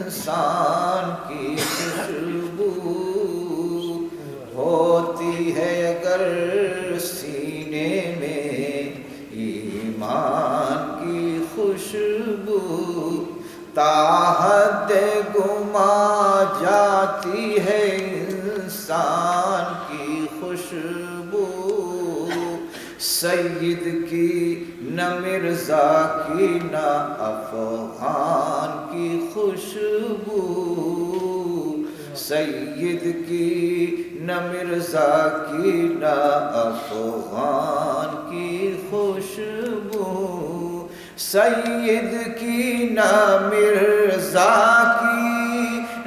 انسان کی خوشبو ہوتی ہے اگر سینے میں ایمان کی خوشبو، تا حد گما جاتی ہے انسان کی خوشبو، سید کی نہ مرزا کی نہ افغان کی خوشبو، سید کی نہ مرزا کی نہ افغان کی خوشبو، سید کی نہ مرزا کی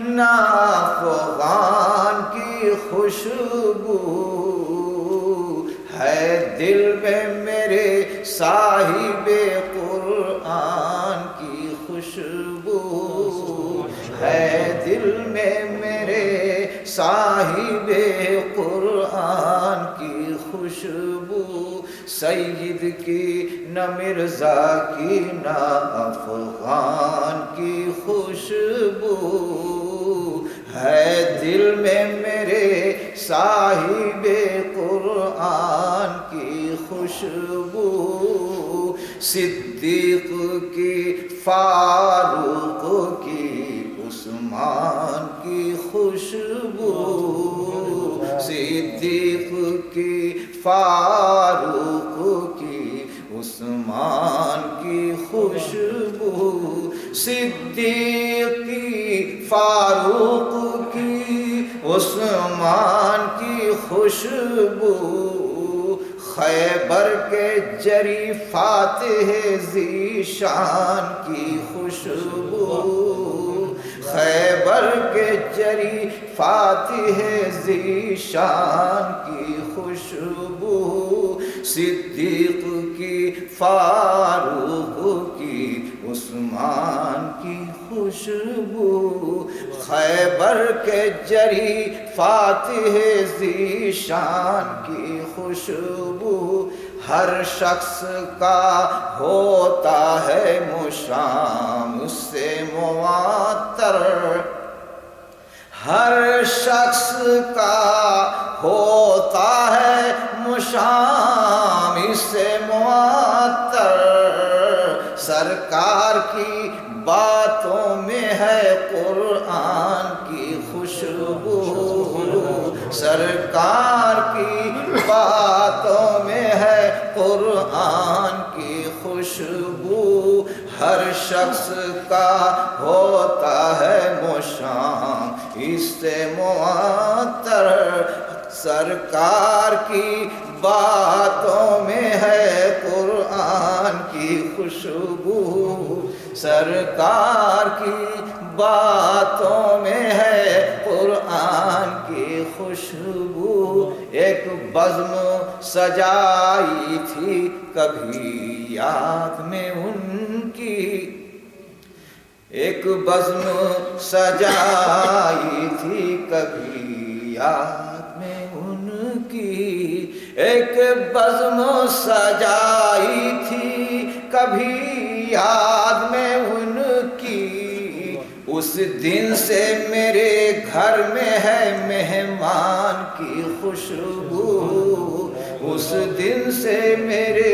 نہ افغان کی خوشبو، ہے دل میں میرے صاحب قرآن کی خوشبو، ہے دل میں میرے صاحب قرآن کی خوشبو، سید کی نہ مرزا کی نہ افغان کی خوشبو، ہے دل میں میرے صاحب قرآن کی خوشبو، صدیق کی فاروق کی عثمان کی خوشبو، صدیق کی فاروق کی عثمان کی خوشبو، صدیق کی فاروق کی عثمان کی خوشبو، خیبر کے جری فاتح ذیشان کی خوشبو، خیبر کے جری فاتح ذیشان کی خوشبو، صدیق کی فاروق کی عثمان کی خوشبو، خیبر کے جری فاتح ذیشان کی خوشبو، ہر شخص کا ہوتا ہے مشام اس سے معطر، ہر شخص کا ہوتا ہے مشام اس سے معطر، سرکار کی باتوں میں ہے قرآن کی خوشبو، سرکار کی باتوں میں ہے قرآن کی خوشبو، ہر شخص کا ہوتا ہے مشام اس سے معطر، سرکار کی باتوں میں ہے قرآن کی خوشبو، سرکار کی باتوں میں ہے قرآن کی خوشبو، ایک بزم سجائی تھی کبھی یاد میں ان کی، ایک بزم سجائی تھی کبھی یاد میں ان کی، ایک بزم سجائی تھی کبھی یاد میں ان کی، اس دن سے میرے گھر میں ہے مہمان کی خوشبو، اس دن سے میرے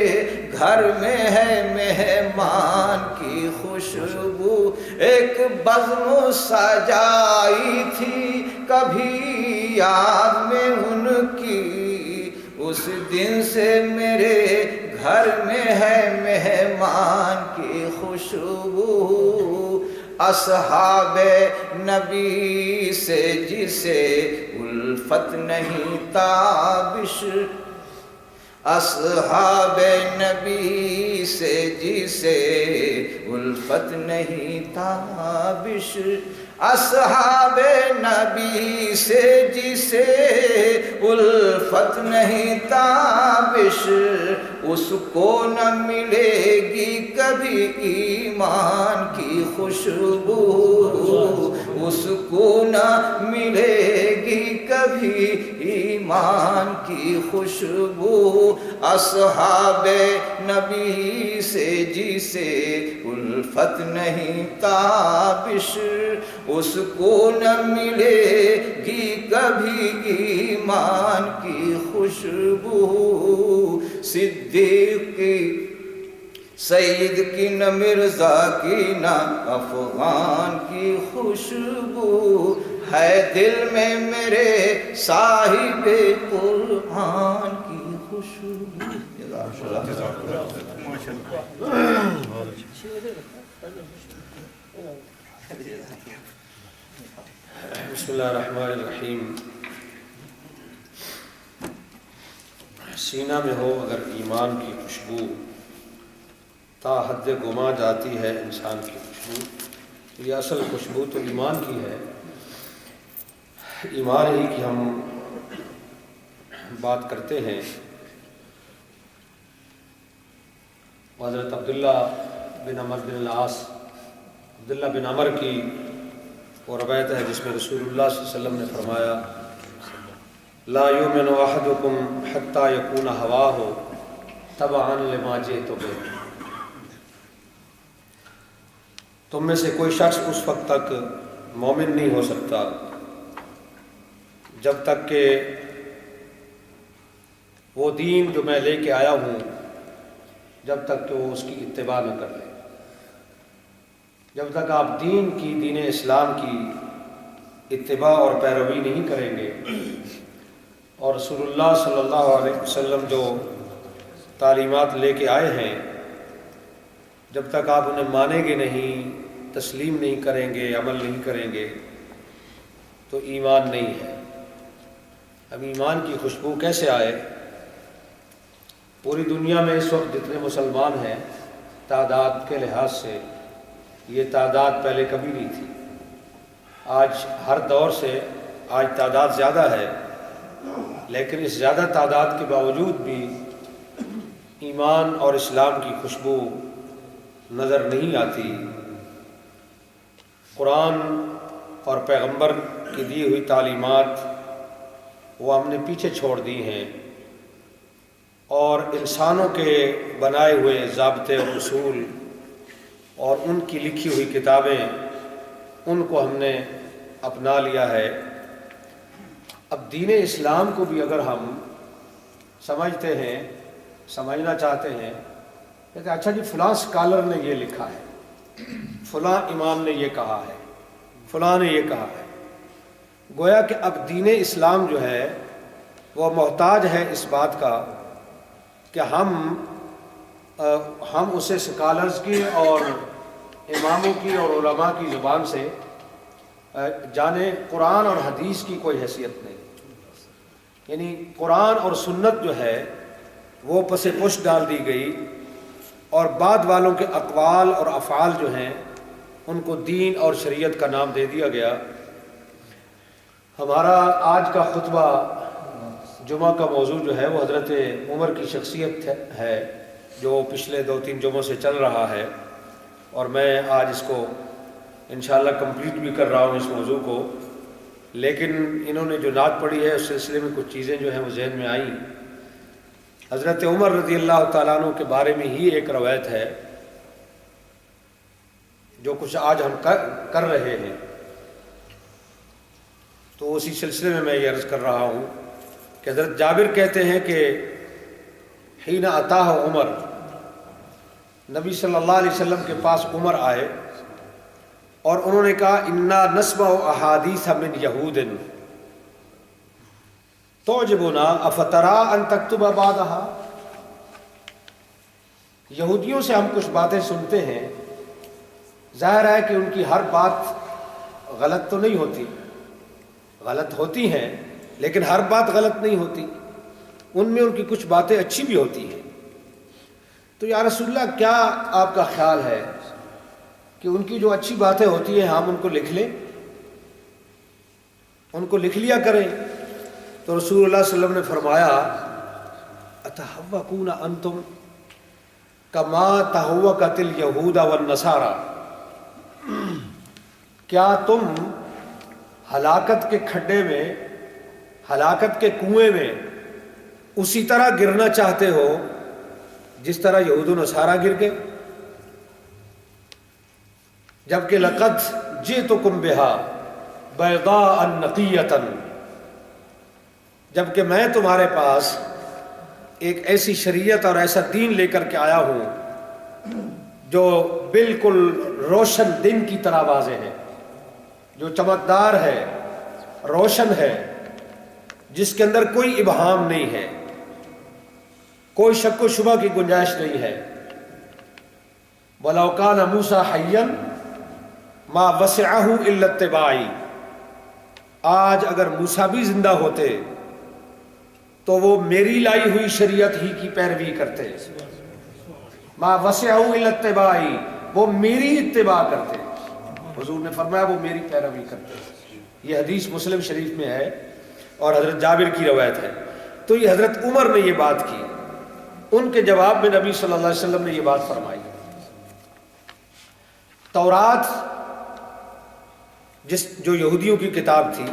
گھر میں ہے مہمان کی خوشبو، ایک بزم سجائی تھی کبھی یاد میں ان کی، اس دن سے میرے گھر میں ہے مہمان کی خوشبو، اصحاب نبی سے جسے الفت نہیں تابش، اصحاب نبی سے جسے الفت نہیں تابش، اصحاب نبی سے جسے الفت نہیں تابش، اس کو نہ ملے گی کبھی ایمان کی خوشبو، اس کو نہ ملے گی کبھی ایمان ایمان کی خوشبو، اصحاب نبی سے جسے الفت نہیں تابش، اس کو نہ ملے گی کبھی ایمان کی خوشبو۔ صدیق کی سید کی نہ مرزا کی نہ افغان کی خوشبو، ہے دل میں میرے صاحب قرآن کی خوشبو۔ بسم اللہ الرحمن الرحیم۔ سینہ میں ہو اگر ایمان کی خوشبو، تا حد گما جاتی ہے انسان کی خوشبو۔ یہ اصل خوشبو تو ایمان کی ہے، ایمان ہی کی ہم بات کرتے ہیں۔ حضرت عبداللہ بن عمر بن العاص، عبداللہ بن عمر کی وہ روایت ہے جس میں رسول اللہ صلی اللہ علیہ وسلم نے فرمایا، لا یؤمن احدکم حتی یکون ہواہ تبعا لما جئت بہ۔ تم میں سے کوئی شخص اس وقت تک مومن نہیں ہو سکتا جب تک کہ وہ دین جو میں لے کے آیا ہوں، جب تک کہ وہ اس کی اتباع نہ کر لے۔ جب تک آپ دین اسلام کی اتباع اور پیروی نہیں کریں گے، اور رسول اللہ صلی اللہ علیہ وسلم جو تعلیمات لے کے آئے ہیں، جب تک آپ انہیں مانیں گے نہیں، تسلیم نہیں کریں گے، عمل نہیں کریں گے، تو ایمان نہیں ہے۔ اب ایمان کی خوشبو کیسے آئے؟ پوری دنیا میں اس وقت جتنے مسلمان ہیں تعداد کے لحاظ سے، یہ تعداد پہلے کبھی نہیں تھی۔ آج ہر دور سے آج تعداد زیادہ ہے، لیکن اس زیادہ تعداد کے باوجود بھی ایمان اور اسلام کی خوشبو نظر نہیں آتی۔ قرآن اور پیغمبر کی دی ہوئی تعلیمات وہ ہم نے پیچھے چھوڑ دی ہیں، اور انسانوں کے بنائے ہوئے ضابطے اور اصول اور ان کی لکھی ہوئی کتابیں، ان کو ہم نے اپنا لیا ہے۔ اب دین اسلام کو بھی اگر ہم سمجھتے ہیں، سمجھنا چاہتے ہیں، کہتے ہیں اچھا جی فلاں اسکالر نے یہ لکھا ہے، فلاں امام نے یہ کہا ہے، فلاں نے یہ کہا ہے، گویا کہ اب دین اسلام جو ہے وہ محتاج ہے اس بات کا کہ ہم اسے اسکالرز کی اور اماموں کی اور علماء کی زبان سے جانے۔ قرآن اور حدیث کی کوئی حیثیت نہیں، یعنی قرآن اور سنت جو ہے وہ پس پش ڈال دی گئی، اور بعد والوں کے اقوال اور افعال جو ہیں ان کو دین اور شریعت کا نام دے دیا گیا۔ ہمارا آج کا خطبہ جمعہ کا موضوع جو ہے وہ حضرت عمر کی شخصیت ہے، جو پچھلے 2-3 جمعوں سے چل رہا ہے، اور میں آج اس کو انشاءاللہ کمپلیٹ بھی کر رہا ہوں اس موضوع کو۔ لیکن انہوں نے جو نعت پڑھی ہے اس سلسلے میں کچھ چیزیں جو ہیں وہ ذہن میں آئیں۔ حضرت عمر رضی اللہ تعالیٰ عنہ کے بارے میں ہی ایک روایت ہے جو کچھ آج ہم کر رہے ہیں، تو اسی سلسلے میں یہ عرض کر رہا ہوں کہ حضرت جابر کہتے ہیں کہ حین اتاہ عمر، نبی صلی اللہ علیہ وسلم کے پاس عمر آئے اور انہوں نے کہا انا نسمع احادیث من یہود تعجبنا افترا ان تکتب بعدها۔ یہودیوں سے ہم کچھ باتیں سنتے ہیں، ظاہر ہے کہ ان کی ہر بات غلط تو نہیں ہوتی، غلط ہوتی ہیں لیکن ہر بات غلط نہیں ہوتی، ان میں ان کی کچھ باتیں اچھی بھی ہوتی ہیں۔ تو یا رسول اللہ کیا آپ کا خیال ہے کہ ان کی جو اچھی باتیں ہوتی ہیں ہم ان کو لکھ لیں، ان کو لکھ لیا کریں؟ تو رسول اللہ صلی اللہ علیہ وسلم نے فرمایا اتحوکون انتم کما تحوکت الیہود والنصارى، کیا تم ہلاکت کے کھڈے میں ہلاکت کے کنویں میں اسی طرح گرنا چاہتے ہو جس طرح یہود و نصارہ گر گئے؟ جبکہ لقد جئتکم بہا بیضاء نقیۃ، جبکہ میں تمہارے پاس ایک ایسی شریعت اور ایسا دین لے کر کے آیا ہوں جو بالکل روشن دن کی طرح واضح ہے، جو چمکدار ہے، روشن ہے، جس کے اندر کوئی ابہام نہیں ہے، کوئی شک و شبہ کی گنجائش نہیں ہے۔ وَلَوْ كَانَ مُوسَىٰ حَيًّا مَا وَسِعَهُ إِلَّا اتِّبَاعِي، آج اگر موسیٰ بھی زندہ ہوتے تو وہ میری لائی ہوئی شریعت ہی کی پیروی کرتے، مَا وَسِعَهُ إِلَّا اتِّبَاعِي، وہ میری اتباع کرتے۔ حضور نے فرمایا وہ میری پیروی کرتے۔ یہ حدیث مسلم شریف میں ہے اور حضرت جابر کی روایت ہے۔ تو یہ حضرت عمر نے یہ بات کی، ان کے جواب میں نبی صلی اللہ علیہ وسلم نے یہ بات فرمائی۔ تورات جو یہودیوں کی کتاب تھی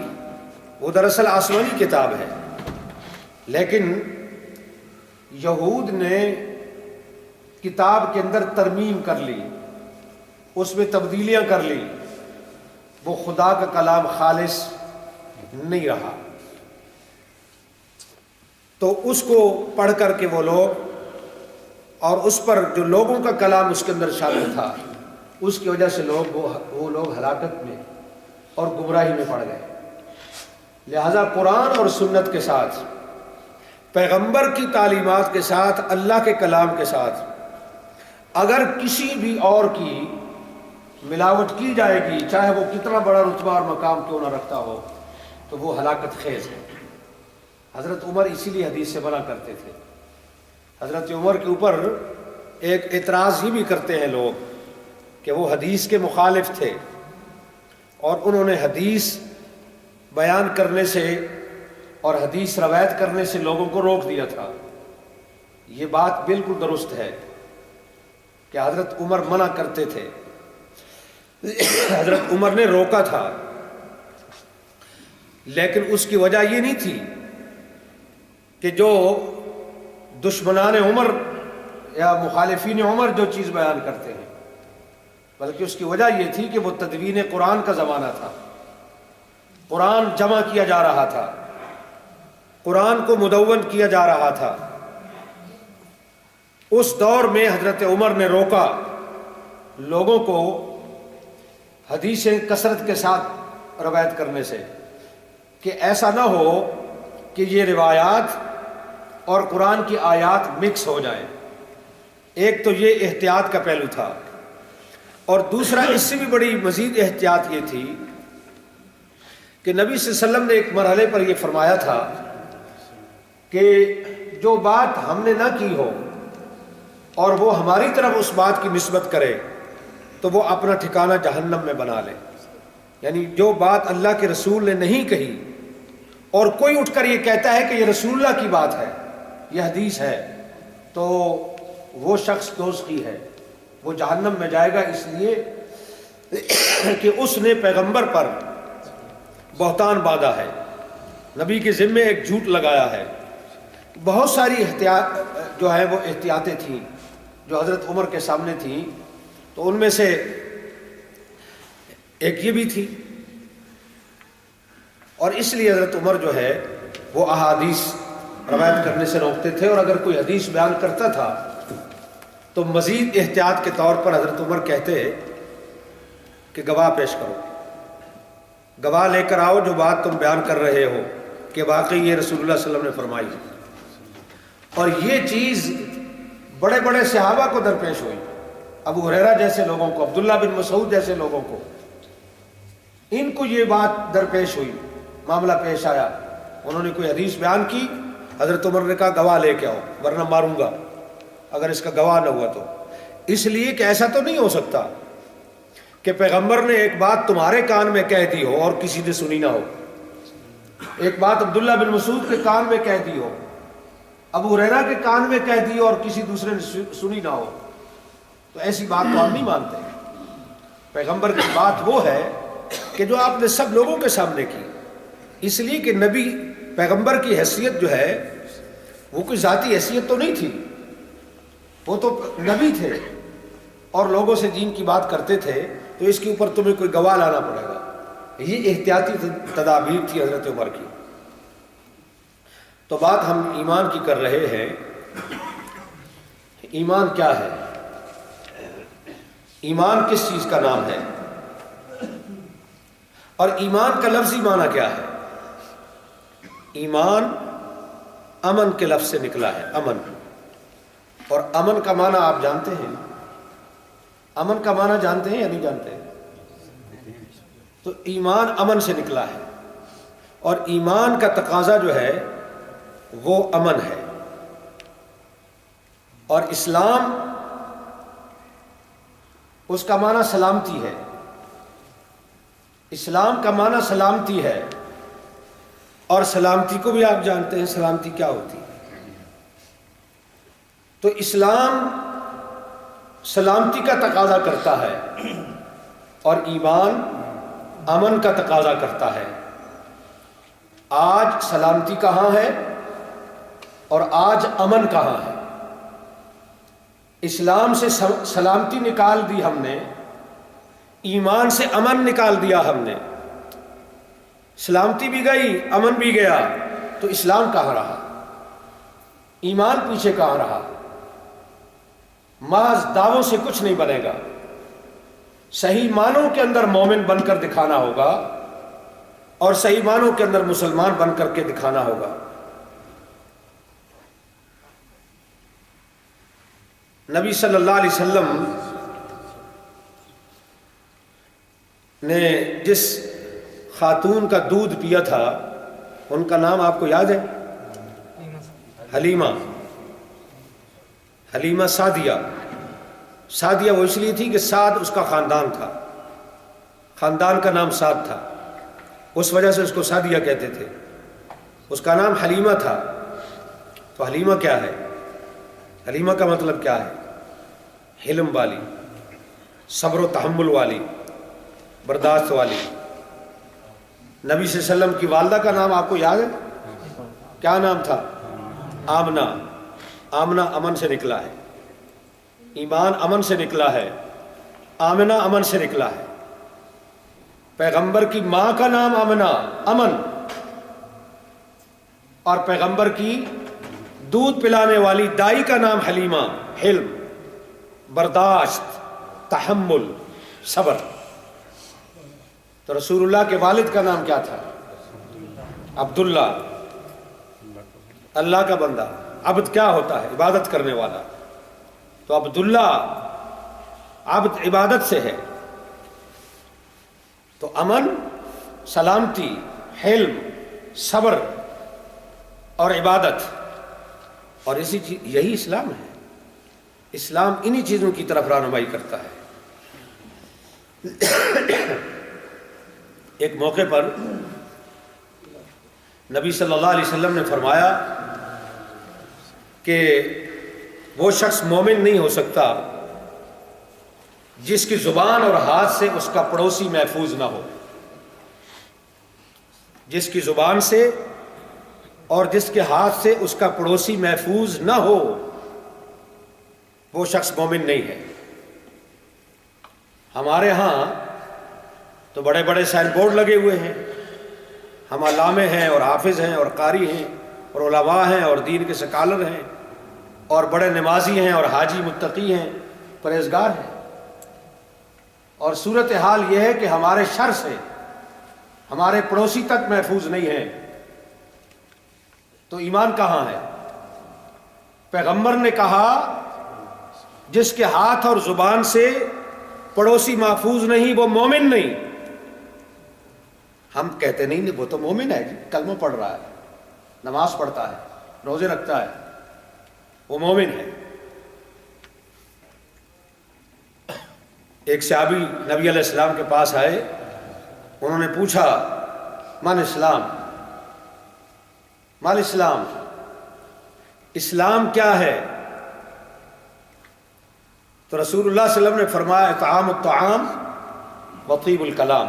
وہ دراصل آسمانی کتاب ہے، لیکن یہود نے کتاب کے اندر ترمیم کر لی، اس میں تبدیلیاں کر لی، وہ خدا کا کلام خالص نہیں رہا۔ تو اس کو پڑھ کر کے وہ لوگ، اور اس پر جو لوگوں کا کلام اس کے اندر شامل تھا، اس کی وجہ سے وہ لوگ ہلاکت میں اور گمراہی میں پڑ گئے۔ لہذا قرآن اور سنت کے ساتھ، پیغمبر کی تعلیمات کے ساتھ، اللہ کے کلام کے ساتھ اگر کسی بھی اور کی ملاوٹ کی جائے گی، چاہے وہ کتنا بڑا رتبہ اور مقام کیوں نہ رکھتا ہو، تو وہ ہلاکت خیز ہے۔ حضرت عمر اسی لیے حدیث سے منع کرتے تھے۔ حضرت عمر کے اوپر ایک اعتراض ہی بھی کرتے ہیں لوگ کہ وہ حدیث کے مخالف تھے اور انہوں نے حدیث بیان کرنے سے اور حدیث روایت کرنے سے لوگوں کو روک دیا تھا۔ یہ بات بالکل درست ہے کہ حضرت عمر منع کرتے تھے، حضرت عمر نے روکا تھا، لیکن اس کی وجہ یہ نہیں تھی کہ جو دشمنان عمر یا مخالفین عمر جو چیز بیان کرتے ہیں، بلکہ اس کی وجہ یہ تھی کہ وہ تدوین قرآن کا زمانہ تھا، قرآن جمع کیا جا رہا تھا، قرآن کو مدون کیا جا رہا تھا۔ اس دور میں حضرت عمر نے روکا لوگوں کو حدیثیں کثرت کے ساتھ روایت کرنے سے، کہ ایسا نہ ہو کہ یہ روایات اور قرآن کی آیات مکس ہو جائیں۔ ایک تو یہ احتیاط کا پہلو تھا، اور دوسرا اس سے بھی بڑی مزید احتیاط یہ تھی کہ نبی صلی اللہ علیہ وسلم نے ایک مرحلے پر یہ فرمایا تھا کہ جو بات ہم نے نہ کی ہو اور وہ ہماری طرف اس بات کی نسبت کرے تو وہ اپنا ٹھکانہ جہنم میں بنا لے۔ یعنی جو بات اللہ کے رسول نے نہیں کہی اور کوئی اٹھ کر یہ کہتا ہے کہ یہ رسول اللہ کی بات ہے، یہ حدیث ہے، تو وہ شخص دوزخی ہے، وہ جہنم میں جائے گا، اس لیے کہ اس نے پیغمبر پر بہتان باندھا ہے، نبی کے ذمے ایک جھوٹ لگایا ہے۔ بہت ساری احتیاط جو ہے وہ احتیاطیں تھیں جو حضرت عمر کے سامنے تھیں، تو ان میں سے ایک یہ بھی تھی، اور اس لیے حضرت عمر جو ہے وہ احادیث روایت کرنے سے روکتے تھے، اور اگر کوئی حدیث بیان کرتا تھا تو مزید احتیاط کے طور پر حضرت عمر کہتے کہ گواہ پیش کرو، گواہ لے کر آؤ جو بات تم بیان کر رہے ہو کہ واقعی یہ رسول اللہ صلی اللہ علیہ وسلم نے فرمائی۔ اور یہ چیز بڑے بڑے صحابہ کو درپیش ہوئی، ابو ہریرہ جیسے لوگوں کو، عبداللہ بن مسعود جیسے لوگوں کو، ان کو یہ بات درپیش ہوئی، معاملہ پیش آیا، انہوں نے کوئی حدیث بیان کی، حضرت عمر نے کہا گواہ لے کے آؤ ورنہ ماروں گا اگر اس کا گواہ نہ ہوا تو۔ اس لیے کہ ایسا تو نہیں ہو سکتا کہ پیغمبر نے ایک بات تمہارے کان میں کہہ دی ہو اور کسی نے سنی نہ ہو، ایک بات عبداللہ بن مسعود کے کان میں کہہ دی ہو، ابو ہریرہ کے کان میں کہہ دی اور کسی دوسرے نے سنی نہ ہو، تو ایسی بات تو ہم نہیں مانتے۔ پیغمبر کی بات وہ ہے کہ جو آپ نے سب لوگوں کے سامنے کی، اس لیے کہ نبی پیغمبر کی حیثیت جو ہے وہ کوئی ذاتی حیثیت تو نہیں تھی، وہ تو نبی تھے اور لوگوں سے دین کی بات کرتے تھے، تو اس کے اوپر تمہیں کوئی گواہ لانا پڑے گا۔ یہ احتیاطی تدابیر تھی حضرت عمر کی۔ تو بات ہم ایمان کی کر رہے ہیں۔ ایمان کیا ہے؟ ایمان کس چیز کا نام ہے؟ اور ایمان کا لفظی معنی کیا ہے؟ ایمان امن کے لفظ سے نکلا ہے، امن۔ اور امن کا معنی آپ جانتے ہیں؟ امن کا معنی جانتے ہیں یا نہیں جانتے؟ تو ایمان امن سے نکلا ہے، اور ایمان کا تقاضا جو ہے وہ امن ہے۔ اور اسلام، اس کا معنی سلامتی ہے۔ اسلام کا معنی سلامتی ہے، اور سلامتی کو بھی آپ جانتے ہیں سلامتی کیا ہوتی ہے۔ تو اسلام سلامتی کا تقاضا کرتا ہے، اور ایمان امن کا تقاضا کرتا ہے۔ آج سلامتی کہاں ہے اور آج امن کہاں ہے؟ اسلام سے سلامتی نکال دی ہم نے، ایمان سے امن نکال دیا ہم نے۔ سلامتی بھی گئی، امن بھی گیا، تو اسلام کہاں رہا؟ ایمان پیچھے کہاں رہا؟ محض دعووں سے کچھ نہیں بنے گا، صحیح معنوں کے اندر مومن بن کر دکھانا ہوگا، اور صحیح معنوں کے اندر مسلمان بن کر کے دکھانا ہوگا۔ نبی صلی اللہ علیہ وسلم نے جس خاتون کا دودھ پیا تھا ان کا نام آپ کو یاد ہے؟ حلیمہ، حلیمہ سعدیہ۔ سعدیہ وہ اس لیے تھی کہ سعد اس کا خاندان تھا، خاندان کا نام سعد تھا، اس وجہ سے اس کو سعدیہ کہتے تھے۔ اس کا نام حلیمہ تھا۔ تو حلیمہ کیا ہے؟ حلیمہ کا مطلب کیا ہے؟ حلم والی، صبر و تحمل والی، برداشت والی۔ نبی صلی اللہ علیہ وسلم کی والدہ کا نام آپ کو یاد ہے؟ کیا نام تھا؟ آمنہ۔ آمنہ امن سے نکلا ہے، ایمان امن سے نکلا ہے، آمنہ امن سے نکلا ہے۔ پیغمبر کی ماں کا نام آمنہ، امن، اور پیغمبر کی دودھ پلانے والی دائی کا نام حلیمہ، حلم، برداشت، تحمل، صبر۔ تو رسول اللہ کے والد کا نام کیا تھا؟ عبداللہ، اللہ کا بندہ۔ عبد کیا ہوتا ہے؟ عبادت کرنے والا۔ تو عبداللہ عبد عبادت سے ہے۔ تو امن، سلامتی، حلم، صبر اور عبادت، اور یہی اسلام ہے۔ اسلام انہی چیزوں کی طرف رہنمائی کرتا ہے۔ ایک موقع پر نبی صلی اللہ علیہ وسلم نے فرمایا کہ وہ شخص مومن نہیں ہو سکتا جس کی زبان اور ہاتھ سے اس کا پڑوسی محفوظ نہ ہو۔ جس کی زبان سے اور جس کے ہاتھ سے اس کا پڑوسی محفوظ نہ ہو، وہ شخص مومن نہیں ہے۔ ہمارے ہاں تو بڑے بڑے سائن بورڈ لگے ہوئے ہیں، ہم علامے ہیں اور حافظ ہیں اور قاری ہیں اور علماء ہیں اور دین کے سکالر ہیں اور بڑے نمازی ہیں اور حاجی متقی ہیں، پرہیزگار ہیں، اور صورتحال یہ ہے کہ ہمارے شر سے ہمارے پڑوسی تک محفوظ نہیں ہیں۔ تو ایمان کہاں ہے؟ پیغمبر نے کہا جس کے ہاتھ اور زبان سے پڑوسی محفوظ نہیں وہ مومن نہیں۔ ہم کہتے نہیں وہ تو مومن ہے، کلمہ پڑھ رہا ہے، نماز پڑھتا ہے، روزے رکھتا ہے، وہ مومن ہے۔ ایک صحابی نبی علیہ السلام کے پاس آئے، انہوں نے پوچھا من اسلام، مال اسلام، اسلام کیا ہے؟ تو رسول اللہ صلی اللہ علیہ وسلم نے فرمایا اطعام الطعام وطیب الکلام،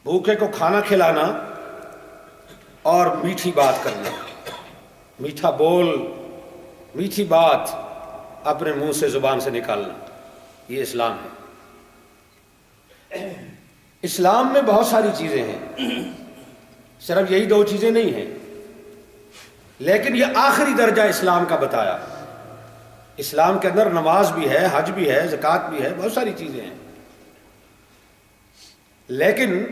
بھوکے کو کھانا کھلانا اور میٹھی بات کرنا، میٹھا بول، میٹھی بات اپنے منہ سے زبان سے نکالنا، یہ اسلام ہے۔ اسلام میں بہت ساری چیزیں ہیں، صرف یہی دو چیزیں نہیں ہیں، لیکن یہ آخری درجہ اسلام کا بتایا۔ اسلام کے اندر نماز بھی ہے، حج بھی ہے، زکوٰۃ بھی ہے، بہت ساری چیزیں ہیں، لیکن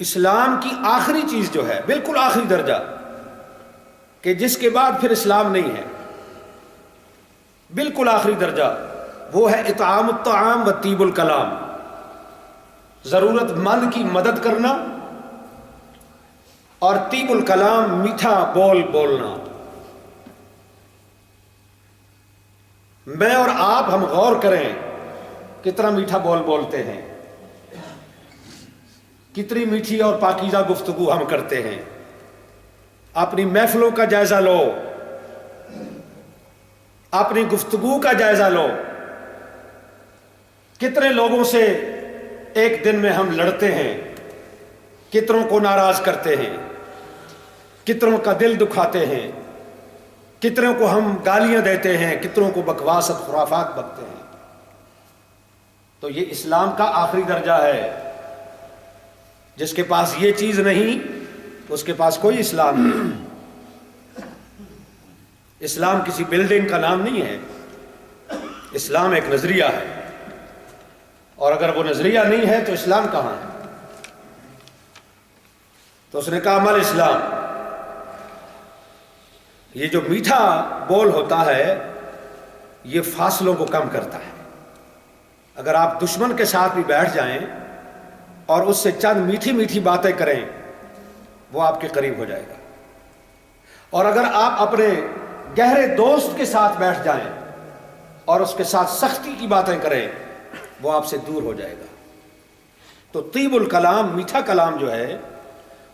اسلام کی آخری چیز جو ہے، بالکل آخری درجہ، کہ جس کے بعد پھر اسلام نہیں ہے، بالکل آخری درجہ، وہ ہے اطعام الطعام و طیب الکلام، ضرورت مند کی مدد کرنا اور طیب الکلام، میٹھا بول بولنا۔ میں اور آپ ہم غور کریں کتنا میٹھا بول بولتے ہیں، کتنی میٹھی اور پاکیزہ گفتگو ہم کرتے ہیں۔ اپنی محفلوں کا جائزہ لو، اپنی گفتگو کا جائزہ لو، کتنے لوگوں سے ایک دن میں ہم لڑتے ہیں، کتنوں کو ناراض کرتے ہیں، کتنوں کا دل دکھاتے ہیں، کتنوں کو ہم گالیاں دیتے ہیں، کتنوں کو بکواس اور خرافات بکتے ہیں۔ تو یہ اسلام کا آخری درجہ ہے۔ جس کے پاس یہ چیز نہیں، اس کے پاس کوئی اسلام نہیں۔ اسلام کسی بلڈنگ کا نام نہیں ہے، اسلام ایک نظریہ ہے، اور اگر وہ نظریہ نہیں ہے تو اسلام کہاں ہے؟ تو اس نے کہا عمل اسلام۔ یہ جو میٹھا بول ہوتا ہے یہ فاصلوں کو کم کرتا ہے۔ اگر آپ دشمن کے ساتھ بھی بیٹھ جائیں اور اس سے چند میٹھی میٹھی باتیں کریں، وہ آپ کے قریب ہو جائے گا، اور اگر آپ اپنے گہرے دوست کے ساتھ بیٹھ جائیں اور اس کے ساتھ سختی کی باتیں کریں، وہ آپ سے دور ہو جائے گا۔ تو طیب الکلام، میٹھا کلام جو ہے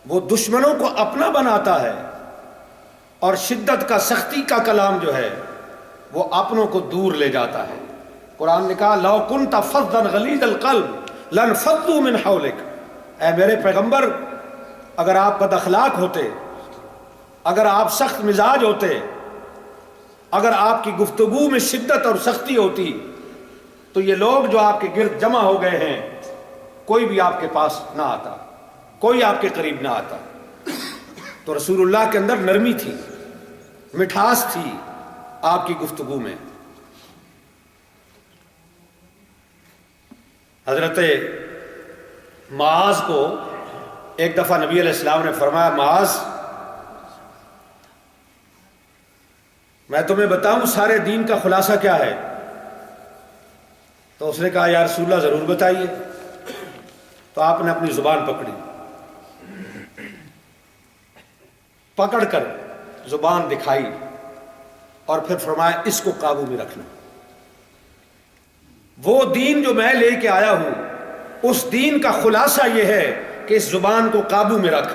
وہ دشمنوں کو اپنا بناتا ہے، اور شدت کا، سختی کا کلام جو ہے وہ اپنوں کو دور لے جاتا ہے۔ قرآن نے کہا لو کنت فظا غلیظ القلب لانفضوا من حولک، اے میرے پیغمبر اگر آپ بد اخلاق ہوتے، اگر آپ سخت مزاج ہوتے، اگر آپ کی گفتگو میں شدت اور سختی ہوتی، تو یہ لوگ جو آپ کے گرد جمع ہو گئے ہیں کوئی بھی آپ کے پاس نہ آتا، کوئی آپ کے قریب نہ آتا۔ تو رسول اللہ کے اندر نرمی تھی، مٹھاس تھی آپ کی گفتگو میں۔ حضرت معاذ کو ایک دفعہ نبی علیہ السلام نے فرمایا معاذ میں تمہیں بتاؤں سارے دین کا خلاصہ کیا ہے؟ تو اس نے کہا یا رسول اللہ ضرور بتائیے۔ تو آپ نے اپنی زبان پکڑی، پکڑ کر زبان دکھائی اور پھر فرمایا اس کو قابو میں رکھنا۔ وہ دین جو میں لے کے آیا ہوں اس دین کا خلاصہ یہ ہے کہ اس زبان کو قابو میں رکھ۔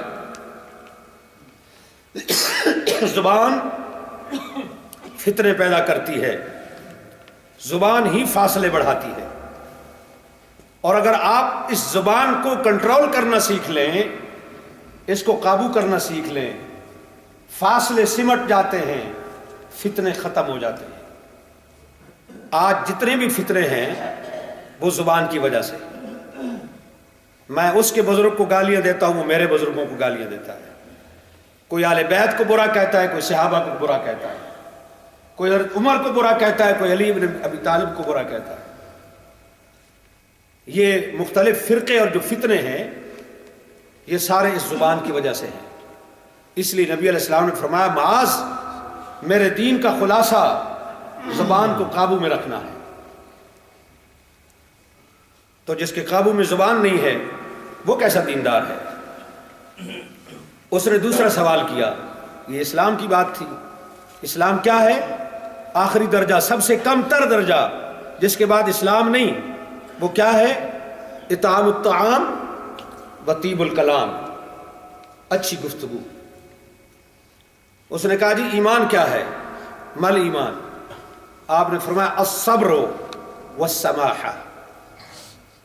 زبان فتنے پیدا کرتی ہے، زبان ہی فاصلے بڑھاتی ہے، اور اگر آپ اس زبان کو کنٹرول کرنا سیکھ لیں، اس کو قابو کرنا سیکھ لیں، فاصلے سمٹ جاتے ہیں، فتنے ختم ہو جاتے ہیں۔ آج جتنے بھی فتنے ہیں وہ زبان کی وجہ سے۔ میں اس کے بزرگ کو گالیاں دیتا ہوں، وہ میرے بزرگوں کو گالیاں دیتا ہے، کوئی آل بیت کو برا کہتا ہے، کوئی صحابہ کو برا کہتا ہے، کوئی حضرت عمر کو برا کہتا ہے، کوئی علی بن ابی طالب کو برا کہتا ہے۔ یہ مختلف فرقے اور جو فتنے ہیں یہ سارے اس زبان کی وجہ سے ہیں۔ اس لیے نبی علیہ السلام نے فرمایا معاذ میرے دین کا خلاصہ زبان کو قابو میں رکھنا ہے۔ تو جس کے قابو میں زبان نہیں ہے وہ کیسا دیندار ہے؟ اس نے دوسرا سوال کیا، یہ اسلام کی بات تھی۔ اسلام کیا ہے؟ آخری درجہ، سب سے کم تر درجہ جس کے بعد اسلام نہیں، وہ کیا ہے؟ اطعام الطعام و طیب الکلام، اچھی گفتگو۔ اس نے کہا جی ایمان کیا ہے؟ مل ایمان؟ آپ نے فرمایا الصبر والسماحہ،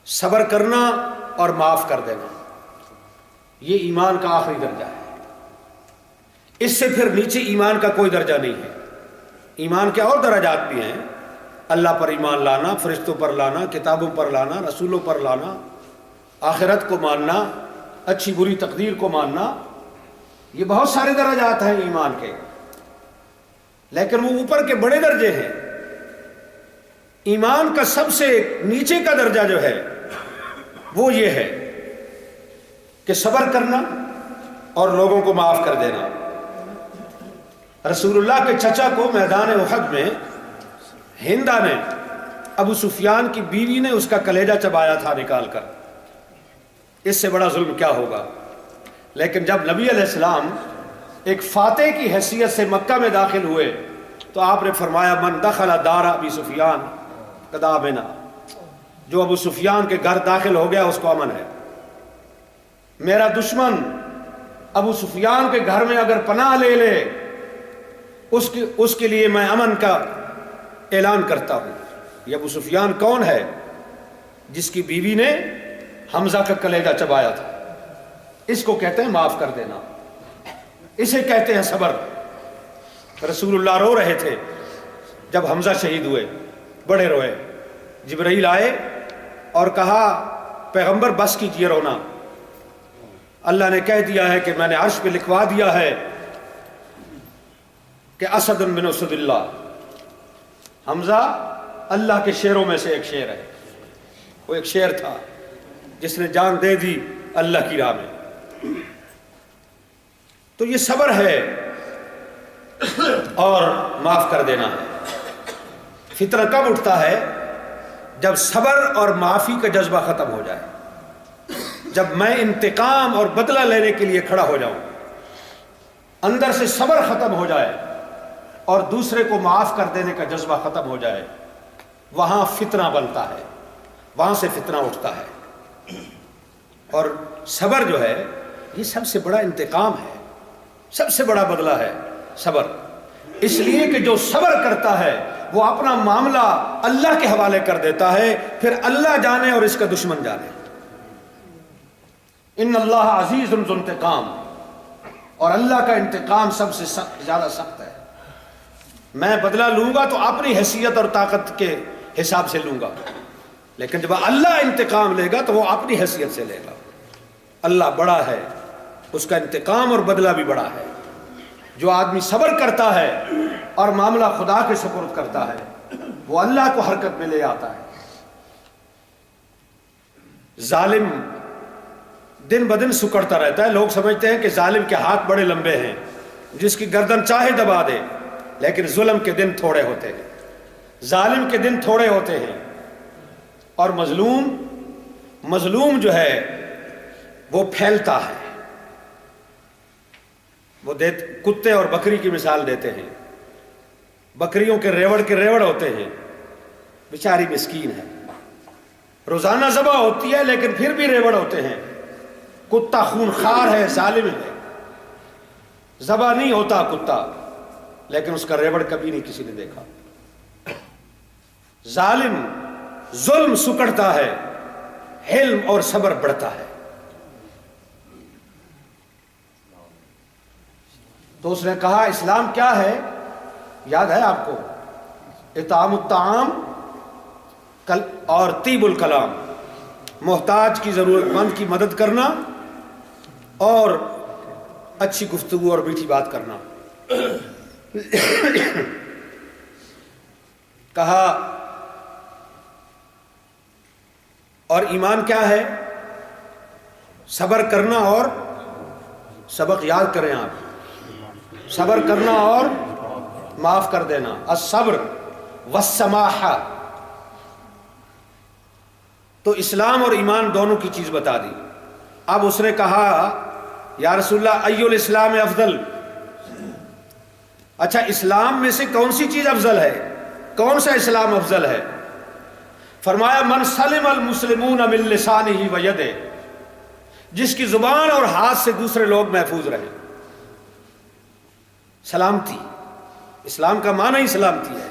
صبر کرنا اور معاف کر دینا، یہ ایمان کا آخری درجہ ہے۔ اس سے پھر نیچے ایمان کا کوئی درجہ نہیں ہے. ایمان کے اور درجات بھی ہیں. اللہ پر ایمان لانا، فرشتوں پر لانا، کتابوں پر لانا، رسولوں پر لانا، آخرت کو ماننا، اچھی بری تقدیر کو ماننا، یہ بہت سارے درجات ہیں ایمان کے. لیکن وہ اوپر کے بڑے درجے ہیں. ایمان کا سب سے نیچے کا درجہ جو ہے وہ یہ ہے کہ صبر کرنا اور لوگوں کو معاف کر دینا. رسول اللہ کے چچا کو میدان احد میں ہندا نے، ابو سفیان کی بیوی نے اس کا کلیجہ چبایا تھا نکال کر. اس سے بڑا ظلم کیا ہوگا؟ لیکن جب نبی علیہ السلام ایک فاتح کی حیثیت سے مکہ میں داخل ہوئے تو آپ نے فرمایا من دخل دار ابی سفیان قد آمن، جو ابو سفیان کے گھر داخل ہو گیا اس کو امن ہے. میرا دشمن ابو سفیان کے گھر میں اگر پناہ لے لے اس کے لیے میں امن کا اعلان کرتا ہوں. یہ ابو سفیان کون ہے؟ جس کی بیوی نے حمزہ کا کلیجہ چبایا تھا. اس کو کہتے ہیں معاف کر دینا، اسے کہتے ہیں صبر. رسول اللہ رو رہے تھے جب حمزہ شہید ہوئے، بڑے روئے. جبرائیل آئے اور کہا پیغمبر بس کیجیے رونا، اللہ نے کہہ دیا ہے کہ میں نے عرش پہ لکھوا دیا ہے کہ اسد من اسد اللہ. حمزہ اللہ کے شیروں میں سے ایک شیر ہے. وہ ایک شیر تھا جس نے جان دے دی اللہ کی راہ میں. تو یہ صبر ہے اور معاف کر دینا ہے. فطرہ کب اٹھتا ہے؟ جب صبر اور معافی کا جذبہ ختم ہو جائے، جب میں انتقام اور بدلہ لینے کے لیے کھڑا ہو جاؤں، اندر سے صبر ختم ہو جائے اور دوسرے کو معاف کر دینے کا جذبہ ختم ہو جائے، وہاں فتنہ بنتا ہے، وہاں سے فتنہ اٹھتا ہے. اور صبر جو ہے یہ سب سے بڑا انتقام ہے، سب سے بڑا بدلہ ہے صبر. اس لیے کہ جو صبر کرتا ہے وہ اپنا معاملہ اللہ کے حوالے کر دیتا ہے، پھر اللہ جانے اور اس کا دشمن جانے. ان اللہ عزیز ذو انتقام، اور اللہ کا انتقام سب سے زیادہ سخت ہے. میں بدلہ لوں گا تو اپنی حیثیت اور طاقت کے حساب سے لوں گا، لیکن جب اللہ انتقام لے گا تو وہ اپنی حیثیت سے لے گا. اللہ بڑا ہے، اس کا انتقام اور بدلہ بھی بڑا ہے. جو آدمی صبر کرتا ہے اور معاملہ خدا کے سپرد کرتا ہے وہ اللہ کو حرکت میں لے آتا ہے. ظالم دن بدن سکڑتا رہتا ہے. لوگ سمجھتے ہیں کہ ظالم کے ہاتھ بڑے لمبے ہیں، جس کی گردن چاہے دبا دے، لیکن ظلم کے دن تھوڑے ہوتے ہیں، ظالم کے دن تھوڑے ہوتے ہیں. اور مظلوم جو ہے وہ پھیلتا ہے. وہ کتے اور بکری کی مثال دیتے ہیں. بکریوں کے ریوڑ ہوتے ہیں، بیچاری مسکین ہے، روزانہ ذبح ہوتی ہے لیکن پھر بھی ریوڑ ہوتے ہیں. کتا خون خار ہے، ظالم ہے، ذبح نہیں ہوتا کتا، لیکن اس کا ریوڑ کبھی نہیں کسی نے دیکھا. ظالم ظلم سکڑتا ہے، حلم اور صبر بڑھتا ہے. تو اس نے کہا اسلام کیا ہے؟ یاد ہے آپ کو؟ اطعام الطعام اور طیب الکلام، محتاج کی ضرورت مند کی مدد کرنا اور اچھی گفتگو اور میٹھی بات کرنا. کہا اور ایمان کیا ہے؟ صبر کرنا اور سبق یاد کریں آپ، صبر کرنا اور معاف کر دینا. الصبر والسماحہ. تو اسلام اور ایمان دونوں کی چیز بتا دی. اب اس نے کہا یا رسول اللہ ای الاسلام افضل. اچھا اسلام میں سے کون سی چیز افضل ہے؟ کون سا اسلام افضل ہے؟ فرمایا من سلم المسلمون من لسانہ و یدہ، جس کی زبان اور ہاتھ سے دوسرے لوگ محفوظ رہیں. سلامتی، اسلام کا معنی ہی سلامتی ہے.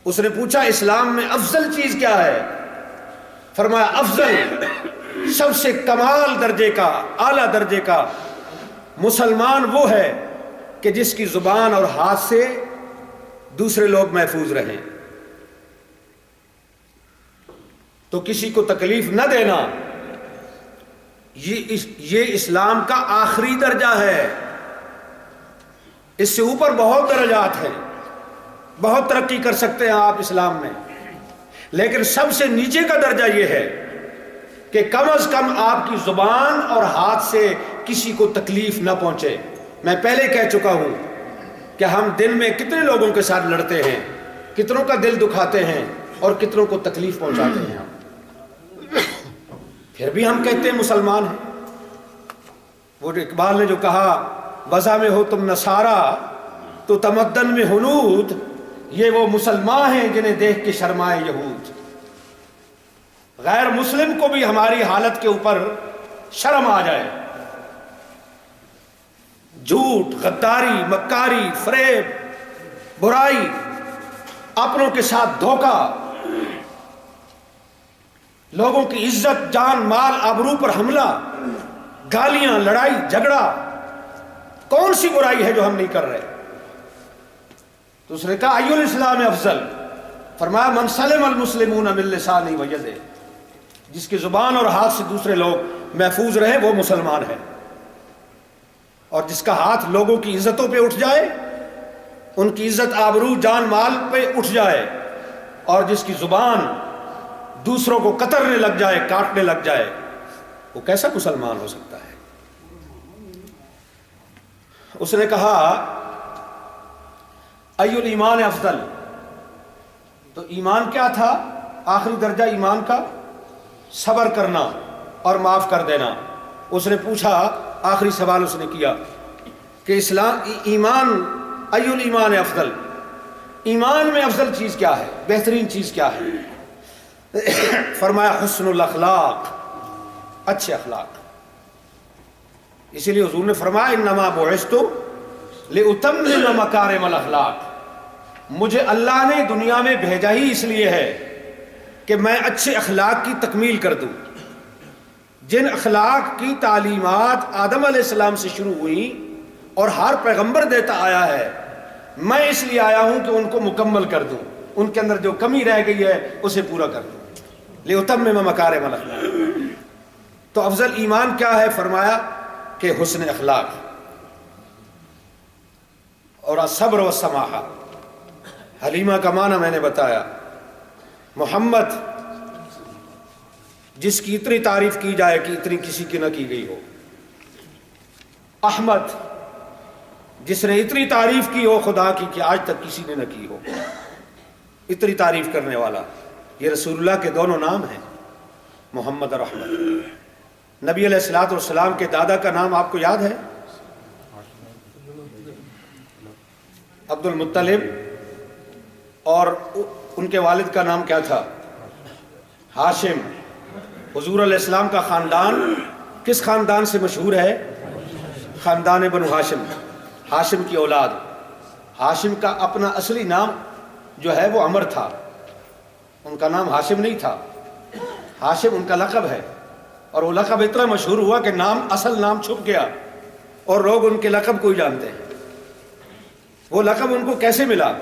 اس نے پوچھا اسلام میں افضل چیز کیا ہے؟ فرمایا افضل، سب سے کمال درجے کا، اعلیٰ درجے کا مسلمان وہ ہے کہ جس کی زبان اور ہاتھ سے دوسرے لوگ محفوظ رہیں. تو کسی کو تکلیف نہ دینا یہ اسلام کا آخری درجہ ہے. اس سے اوپر بہت درجات ہیں, بہت ترقی کر سکتے ہیں آپ اسلام میں, لیکن سب سے نیچے کا درجہ یہ ہے کہ کم از کم آپ کی زبان اور ہاتھ سے کسی کو تکلیف نہ پہنچے. میں پہلے کہہ چکا ہوں کہ ہم دن میں کتنے لوگوں کے ساتھ لڑتے ہیں, کتنوں کا دل دکھاتے ہیں اور کتنوں کو تکلیف پہنچاتے ہیں. پھر بھی ہم کہتے ہیں مسلمان ہیں. وہ اقبال نے جو کہا وضع میں ہو تم نصارا تو تمدن میں ہنود, یہ وہ مسلمان ہیں جنہیں دیکھ کے شرمائے یہود. غیر مسلم کو بھی ہماری حالت کے اوپر شرم آ جائے. جھوٹ, غداری, مکاری, فریب, برائی, اپنوں کے ساتھ دھوکہ, لوگوں کی عزت, جان, مال, آبرو پر حملہ, گالیاں, لڑائی, جھگڑا, کون سی برائی ہے جو ہم نہیں کر رہے؟ تو اس نے کہا ای الاسلام افضل, فرمایا من سلم المسلمون من لسانہ و یدہ, جس کی زبان اور ہاتھ سے دوسرے لوگ محفوظ رہیں وہ مسلمان ہے. اور جس کا ہاتھ لوگوں کی عزتوں پہ اٹھ جائے, ان کی عزت, آبرو, جان, مال پہ اٹھ جائے, اور جس کی زبان دوسروں کو قترنے لگ جائے, کاٹنے لگ جائے, وہ کیسا مسلمان ہو سکتا ہے؟ اس نے کہا ای الایمان افضل. تو ایمان کیا تھا؟ آخری درجہ ایمان کا صبر کرنا اور معاف کر دینا. اس نے پوچھا, آخری سوال اس نے کیا کہ اسلام, ایمان, ای الایمان افضل, ایمان میں افضل چیز کیا ہے, بہترین چیز کیا ہے؟ فرمایا حسن الاخلاق, اچھے اخلاق. اسی لیے حضور نے فرمایا انما بعثت لأتمم مکارم الاخلاق, مجھے اللہ نے دنیا میں بھیجا ہی اس لیے ہے کہ میں اچھے اخلاق کی تکمیل کر دوں. جن اخلاق کی تعلیمات آدم علیہ السلام سے شروع ہوئی اور ہر پیغمبر دیتا آیا ہے, میں اس لیے آیا ہوں کہ ان کو مکمل کر دوں, ان کے اندر جو کمی رہ گئی ہے اسے پورا کر دوں. لأتمم مکارم الاخلاق. تو افضل ایمان کیا ہے؟ فرمایا کہ حسن اخلاق اور صبر و سماحہ. حلیمہ کا معنی میں نے بتایا. محمد جس کی اتنی تعریف کی جائے کہ اتنی کسی کی نہ کی گئی ہو. احمد جس نے اتنی تعریف کی ہو خدا کی کہ آج تک کسی نے نہ کی ہو. اتنی تعریف کرنے والا. یہ رسول اللہ کے دونوں نام ہیں, محمد اور احمد. نبی علیہ الصلوۃ والسلام کے دادا کا نام آپ کو یاد ہے؟ عبد المطلب. اور ان کے والد کا نام کیا تھا؟ ہاشم. حضور علیہ السلام کا خاندان کس خاندان سے مشہور ہے؟ خاندان بنو ہاشم, ہاشم کی اولاد. ہاشم کا اپنا اصلی نام جو ہے وہ عمر تھا, ان کا نام ہاشم نہیں تھا. ہاشم ان کا لقب ہے, اور وہ لقب اتنا مشہور ہوا کہ نام, اصل نام چھپ گیا اور لوگ ان کے لقب کو ہی جانتے ہیں. وہ لقب ان کو کیسے ملا؟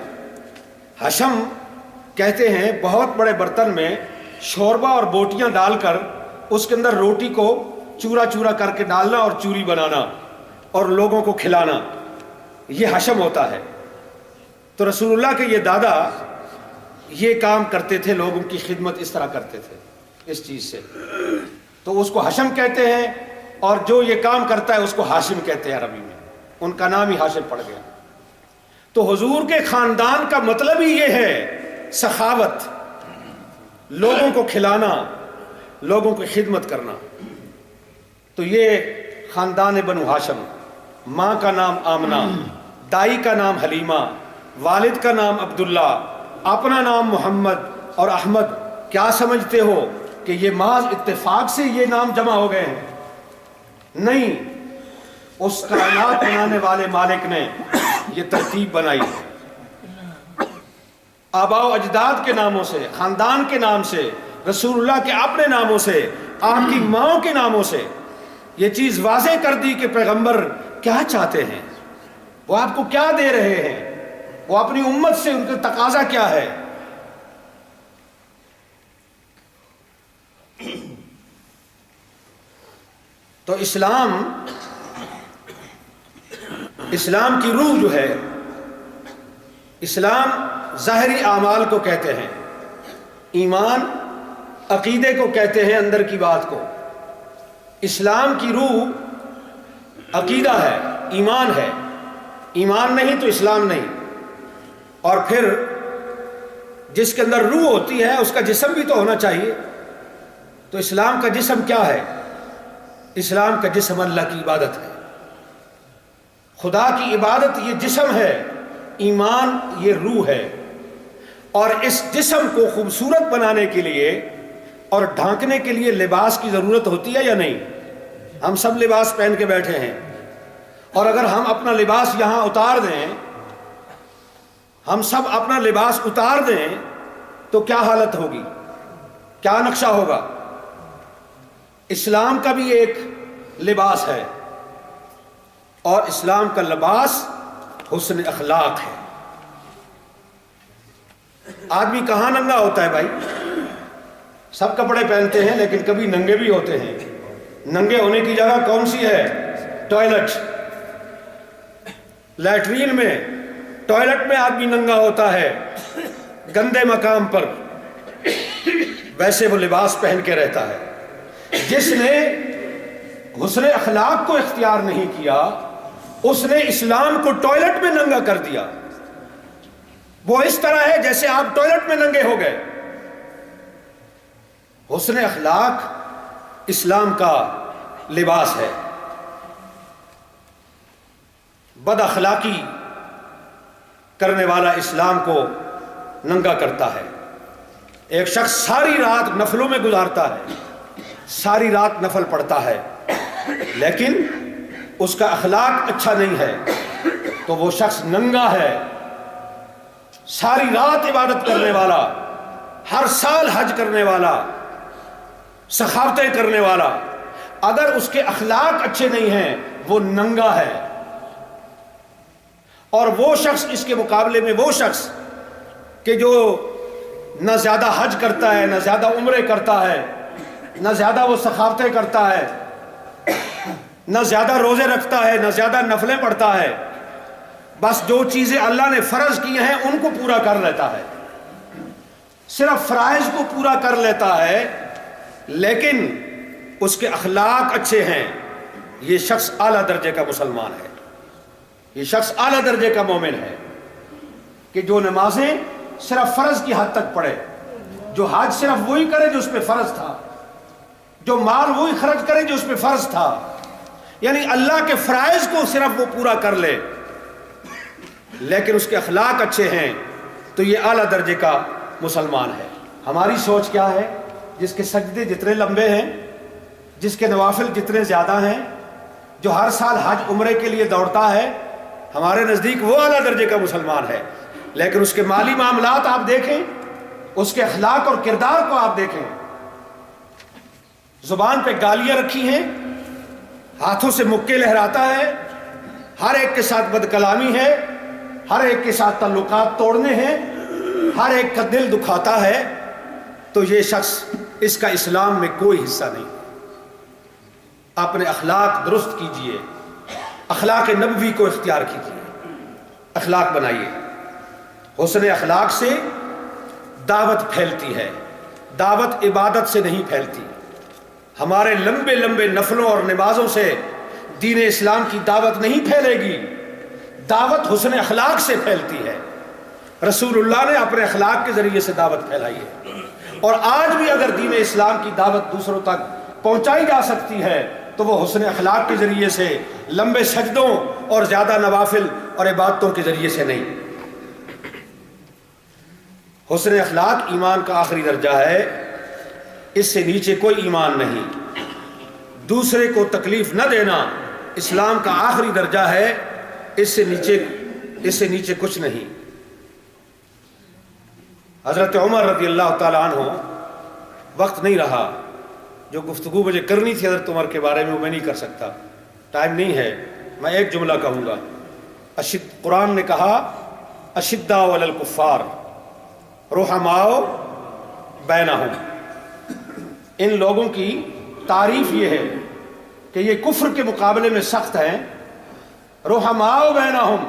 ہشم کہتے ہیں بہت بڑے برتن میں شوربہ اور بوٹیاں ڈال کر اس کے اندر روٹی کو چورا چورا کر کے ڈالنا اور چوری بنانا اور لوگوں کو کھلانا, یہ ہشم ہوتا ہے. تو رسول اللہ کے یہ دادا یہ کام کرتے تھے, لوگوں کی خدمت اس طرح کرتے تھے اس چیز سے, تو اس کو ہشم کہتے ہیں. اور جو یہ کام کرتا ہے اس کو ہاشم کہتے ہیں عربی میں, ان کا نام ہی ہاشم پڑ گیا. تو حضور کے خاندان کا مطلب ہی یہ ہے سخاوت, لوگوں کو کھلانا, لوگوں کی خدمت کرنا. تو یہ خاندان بنو ہاشم. ماں کا نام آمنہ, دائی کا نام حلیمہ, والد کا نام عبداللہ, اپنا نام محمد اور احمد. کیا سمجھتے ہو کہ یہ محض اتفاق سے یہ نام جمع ہو گئے ہیں؟ نہیں, اس کائنات بنانے والے مالک نے یہ ترتیب بنائی. آباء و اجداد کے ناموں سے, خاندان کے نام سے, رسول اللہ کے اپنے ناموں سے, آپ کی ماں کے ناموں سے یہ چیز واضح کر دی کہ پیغمبر کیا چاہتے ہیں. وہ آپ کو کیا دے رہے ہیں، وہ اپنی امت سے ان کا تقاضا کیا ہے؟ تو اسلام کی روح جو ہے، اسلام ظاہری اعمال کو کہتے ہیں، ایمان عقیدے کو کہتے ہیں، اندر کی بات کو۔ اسلام کی روح عقیدہ ہے، ایمان ہے، ایمان نہیں تو اسلام نہیں۔ اور پھر جس کے اندر روح ہوتی ہے اس کا جسم بھی تو ہونا چاہیے۔ تو اسلام کا جسم کیا ہے؟ اسلام کا جسم اللہ کی عبادت ہے، خدا کی عبادت یہ جسم ہے، ایمان یہ روح ہے۔ اور اس جسم کو خوبصورت بنانے کے لیے اور ڈھانکنے کے لیے لباس کی ضرورت ہوتی ہے یا نہیں؟ ہم سب لباس پہن کے بیٹھے ہیں، اور اگر ہم اپنا لباس یہاں اتار دیں، ہم سب اپنا لباس اتار دیں تو کیا حالت ہوگی، کیا نقشہ ہوگا؟ اسلام کا بھی ایک لباس ہے، اور اسلام کا لباس حسن اخلاق ہے۔ آدمی کہاں ننگا ہوتا ہے بھائی؟ سب کپڑے پہنتے ہیں لیکن کبھی ننگے بھی ہوتے ہیں۔ ننگے ہونے کی جگہ کون سی ہے؟ ٹوائلٹ، لیٹرین میں، ٹوائلٹ میں آدمی ننگا ہوتا ہے، گندے مقام پر، ویسے وہ لباس پہن کے رہتا ہے۔ جس نے حسن اخلاق کو اختیار نہیں کیا، اس نے اسلام کو ٹوائلٹ میں ننگا کر دیا۔ وہ اس طرح ہے جیسے آپ ٹوائلٹ میں ننگے ہو گئے۔ حسن اخلاق اسلام کا لباس ہے۔ بد اخلاقی کرنے والا اسلام کو ننگا کرتا ہے۔ ایک شخص ساری رات نفلوں میں گزارتا ہے، ساری رات نفل پڑھتا ہے، لیکن اس کا اخلاق اچھا نہیں ہے، تو وہ شخص ننگا ہے۔ ساری رات عبادت کرنے والا، ہر سال حج کرنے والا، سخاوتیں کرنے والا، اگر اس کے اخلاق اچھے نہیں ہیں وہ ننگا ہے۔ اور وہ شخص اس کے مقابلے میں وہ شخص کہ جو نہ زیادہ حج کرتا ہے، نہ زیادہ عمرے کرتا ہے، نہ زیادہ وہ سخاوتیں کرتا ہے، نہ زیادہ روزے رکھتا ہے، نہ زیادہ نفلیں پڑھتا ہے، بس جو چیزیں اللہ نے فرض کی ہیں ان کو پورا کر لیتا ہے، صرف فرائض کو پورا کر لیتا ہے، لیکن اس کے اخلاق اچھے ہیں، یہ شخص اعلیٰ درجے کا مسلمان ہے، یہ شخص اعلیٰ درجے کا مومن ہے، کہ جو نمازیں صرف فرض کی حد تک پڑھے، جو حج صرف وہی کرے جو اس پہ فرض تھا، جو مال وہی خرچ کرے جو اس پہ فرض تھا، یعنی اللہ کے فرائض کو صرف وہ پورا کر لے، لیکن اس کے اخلاق اچھے ہیں، تو یہ اعلیٰ درجے کا مسلمان ہے۔ ہماری سوچ کیا ہے؟ جس کے سجدے جتنے لمبے ہیں، جس کے نوافل جتنے زیادہ ہیں، جو ہر سال حج عمرے کے لیے دوڑتا ہے، ہمارے نزدیک وہ اعلیٰ درجے کا مسلمان ہے، لیکن اس کے مالی معاملات آپ دیکھیں، اس کے اخلاق اور کردار کو آپ دیکھیں، زبان پہ گالیاں رکھی ہیں، ہاتھوں سے مکے لہراتا ہے، ہر ایک کے ساتھ بد کلامی ہے، ہر ایک کے ساتھ تعلقات توڑنے ہیں، ہر ایک کا دل دکھاتا ہے، تو یہ شخص، اس کا اسلام میں کوئی حصہ نہیں۔ اپنے اخلاق درست کیجئے، اخلاق نبوی کو اختیار کیجئے، اخلاق بنائیے۔ حسن اخلاق سے دعوت پھیلتی ہے، دعوت عبادت سے نہیں پھیلتی۔ ہمارے لمبے لمبے نفلوں اور نمازوں سے دین اسلام کی دعوت نہیں پھیلے گی، دعوت حسن اخلاق سے پھیلتی ہے۔ رسول اللہ نے اپنے اخلاق کے ذریعے سے دعوت پھیلائی ہے، اور آج بھی اگر دین اسلام کی دعوت دوسروں تک پہنچائی جا سکتی ہے تو وہ حسن اخلاق کے ذریعے سے، لمبے سجدوں اور زیادہ نوافل اور عبادتوں کے ذریعے سے نہیں۔ حسن اخلاق ایمان کا آخری درجہ ہے، اس سے نیچے کوئی ایمان نہیں۔ دوسرے کو تکلیف نہ دینا اسلام کا آخری درجہ ہے، اس سے نیچے کچھ نہیں۔ حضرت عمر رضی اللہ تعالیٰ عنہ، وقت نہیں رہا، جو گفتگو مجھے کرنی تھی حضرت عمر کے بارے میں وہ میں نہیں کر سکتا، ٹائم نہیں ہے، میں ایک جملہ کہوں گا۔ قرآن نے کہا اشداء علی الکفار رحماء بینہم، ان لوگوں کی تعریف یہ ہے کہ یہ کفر کے مقابلے میں سخت ہیں، رحماء بینہم،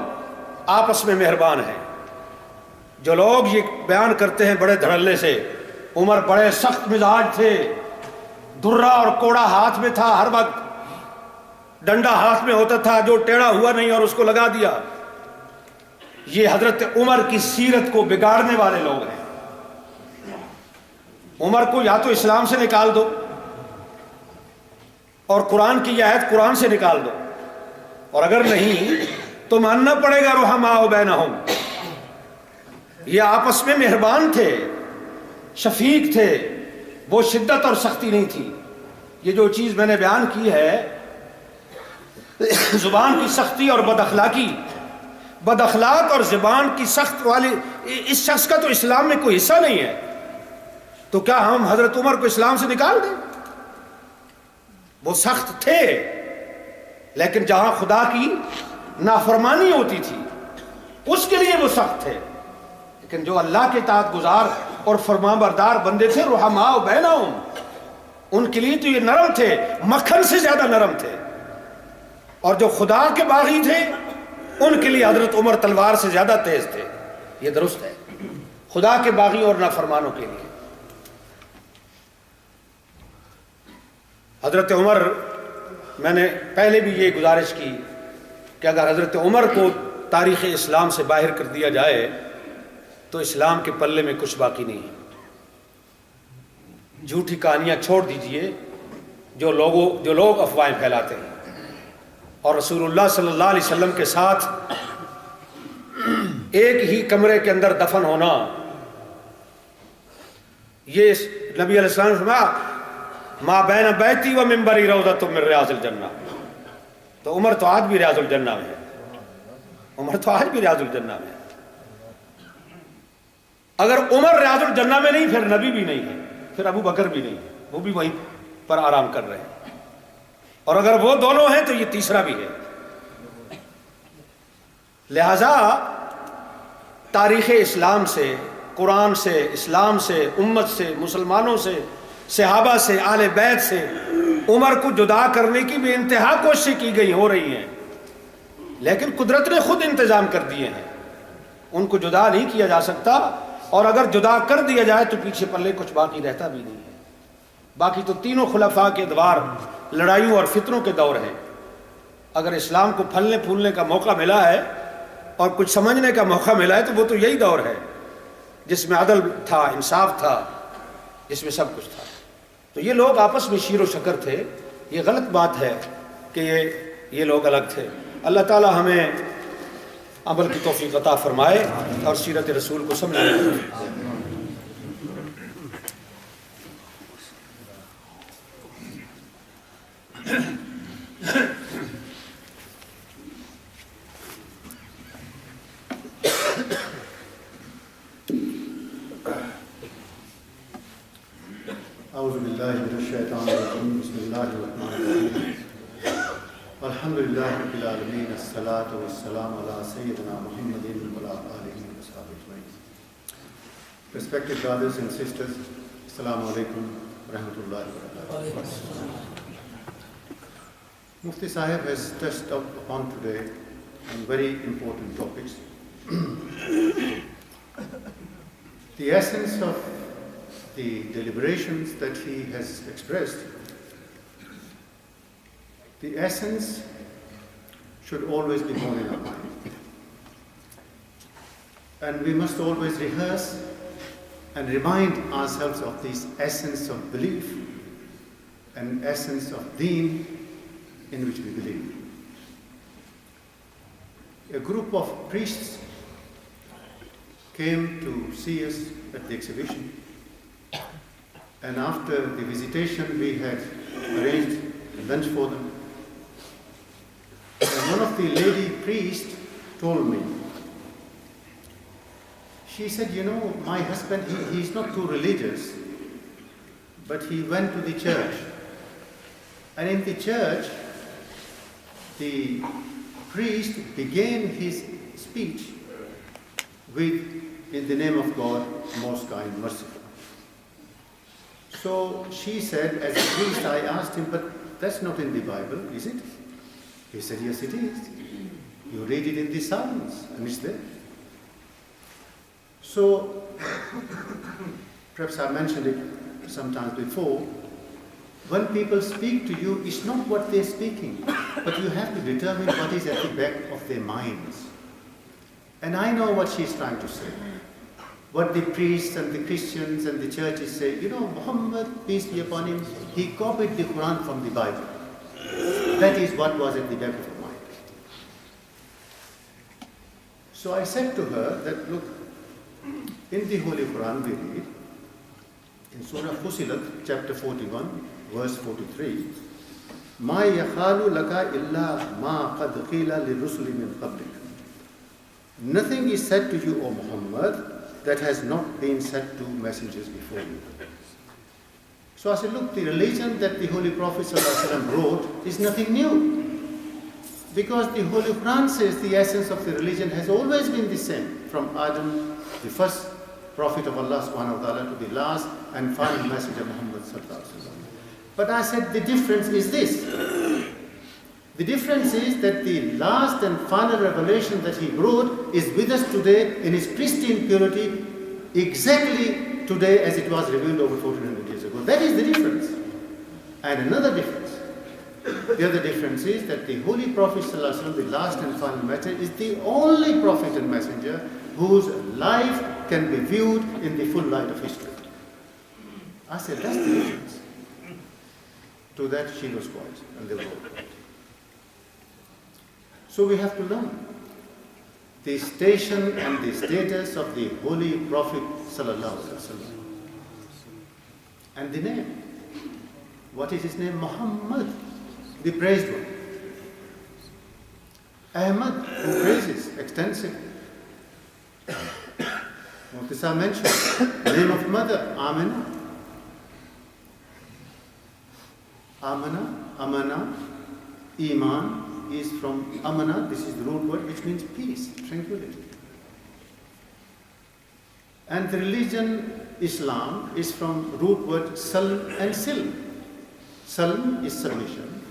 آپس میں مہربان ہیں۔ جو لوگ یہ بیان کرتے ہیں بڑے دھڑلے سے، عمر بڑے سخت مزاج تھے، درہ اور کوڑا ہاتھ میں تھا، ہر وقت ڈنڈا ہاتھ میں ہوتا تھا، جو ٹیڑھا ہوا نہیں اور اس کو لگا دیا، یہ حضرت عمر کی سیرت کو بگاڑنے والے لوگ ہیں۔ عمر کو یا تو اسلام سے نکال دو اور قرآن کی یہ آیت قرآن سے نکال دو، اور اگر نہیں تو ماننا پڑے گا رحماء بینہم، یہ آپس میں مہربان تھے، شفیق تھے، وہ شدت اور سختی نہیں تھی۔ یہ جو چیز میں نے بیان کی ہے، زبان کی سختی اور بد اخلاق اور زبان کی سخت والی، اس شخص کا تو اسلام میں کوئی حصہ نہیں ہے، تو کیا ہم حضرت عمر کو اسلام سے نکال دیں؟ وہ سخت تھے، لیکن جہاں خدا کی نافرمانی ہوتی تھی اس کے لیے وہ سخت تھے، لیکن جو اللہ کے اطاعت گزار اور فرمان بردار بندے تھے رحماء بینہم، ان کے لیے تو یہ نرم تھے، مکھن سے زیادہ نرم تھے، اور جو خدا کے باغی تھے ان کے لیے حضرت عمر تلوار سے زیادہ تیز تھے۔ یہ درست ہے، خدا کے باغی اور نافرمانوں کے لیے۔ حضرت عمر، میں نے پہلے بھی یہ گزارش کی کہ اگر حضرت عمر کو تاریخ اسلام سے باہر کر دیا جائے تو اسلام کے پلے میں کچھ باقی نہیں ہے۔ جھوٹی کہانیاں چھوڑ دیجئے، جو لوگ افواہیں پھیلاتے ہیں، اور رسول اللہ صلی اللہ علیہ وسلم کے ساتھ ایک ہی کمرے کے اندر دفن ہونا، یہ نبی علیہ السلام نے فرمایا ما بین بیتی و منبری روضۃ من ریاض الجنہ، تو عمر تو آج بھی ریاض الجنہ میں ہے، عمر تو آج بھی ریاض الجنہ میں ہے۔ اگر عمر ریاض الجنہ میں نہیں، پھر نبی بھی نہیں ہے، پھر ابو بکر بھی نہیں ہے، وہ بھی وہیں پر آرام کر رہے ہیں، اور اگر وہ دونوں ہیں تو یہ تیسرا بھی ہے۔ لہذا تاریخ اسلام سے، قرآن سے، اسلام سے، امت سے، مسلمانوں سے، صحابہ سے، آل بیت سے عمر کو جدا کرنے کی بھی انتہا کوششیں کی گئی، ہو رہی ہیں، لیکن قدرت نے خود انتظام کر دیے ہیں، ان کو جدا نہیں کیا جا سکتا، اور اگر جدا کر دیا جائے تو پیچھے پلے کچھ باقی رہتا بھی نہیں ہے۔ باقی تو تینوں خلفاء کے ادوار لڑائیوں اور فتنوں کے دور ہیں۔ اگر اسلام کو پھلنے پھولنے کا موقع ملا ہے اور کچھ سمجھنے کا موقع ملا ہے تو وہ تو یہی دور ہے جس میں عدل تھا، انصاف تھا، جس میں سب کچھ تھا۔ تو یہ لوگ آپس میں شیر و شکر تھے، یہ غلط بات ہے کہ یہ لوگ الگ تھے۔ اللہ تعالی ہمیں عمل کی توفیق عطا فرمائے اور سیرت رسول کو سمجھنے کی توفیق دے۔ اعوذ باللہ من الشیطان الرجیم، بسم اللہ الرحمن الرحیم، الحمدللہ رب العالمین، الصلاۃ والسلام علی سیدنا محمد وعلی آلہ وصحبہ اجمعین۔ Respected brothers and sisters, Assalamu alaikum warahmatullahi wabarakatuh. Mufti Sahib has touched upon today on very important topics. The essence of the deliberations that he has expressed, the essence should always be borne in our mind. And we must always rehearse and remind ourselves of this essence of belief and essence of deen in which we believe. A group of priests came to see us at the exhibition, and after the visitation we had arranged lunch for them. And one of the lady priests told me, she said, you know, my husband, he's not too religious, but he went to the church. And in the church, the priest began his speech with, "In the name of God, most kind, merciful." So she said, as a priest, I asked him, "But that's not in the Bible, is it?" He said, "Yes, it is. You read it in the Psalms, and it's there." So, perhaps I mentioned it sometimes before, when people speak to you, it's not what they're speaking, but you have to determine what is at the back of their minds. And I know what she's trying to say. What the priests and the Christians and the churches say, Muhammad, peace be upon him, he copied the Quran from the Bible. That is what was at the back of her mind. So I said to her that, look, in the Holy Quran we read, in Surah Fusilat, chapter 41, verse 43, "Ma yakhalu laka illa ma qad qila lirrusuli min qablik." Nothing is said to you, O Muhammad, that has not been said to messengers before you. So I said, look, the religion that the Holy Prophet ﷺ wrote is nothing new. Because the Holy Quran says the essence of the religion has always been the same, from Adam, the first Prophet of Allah subhanahu wa ta'ala, to the last and final messenger Muhammad sallallahu alaihi wasallam. But I said the difference is this. The difference is that the last and final revelation that he wrote is with us today in its pristine purity, exactly today as it was revealed over 1400 years ago. That is the difference. And another difference. The other difference is that the Holy Prophet ﷺ, the last and final messenger, is the only prophet and messenger whose life can be viewed in the full light of history. I said, that's the difference. To that she was quiet, and they were all quiet. So we have to learn the station and the status of the Holy Prophet sallallahu alaihi wasallam. And the name. What is his name? Muhammad, the praised one. Ahmad, who praises extensively. Muqtisa mentioned name of mother, Amina. Amana, Iman is from Amana, this is the root word which means peace, tranquility. And the religion Islam is from root word Salm and Silm. Salm is submission,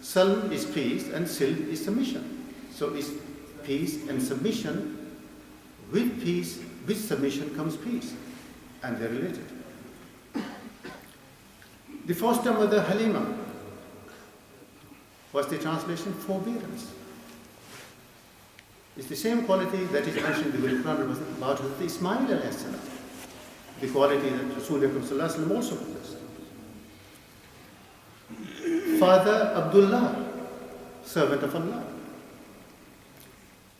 Salm is peace, and Silm is submission. So it's peace and submission. With peace, with submission comes peace, and they're related. The foster mother Halima, what's the translation? Forbearance. It's the same quality that is mentioned in the Quran about Hazrat Ismail alayhi salam. The quality that Rasulullah also possessed. Father Abdullah, servant of Allah.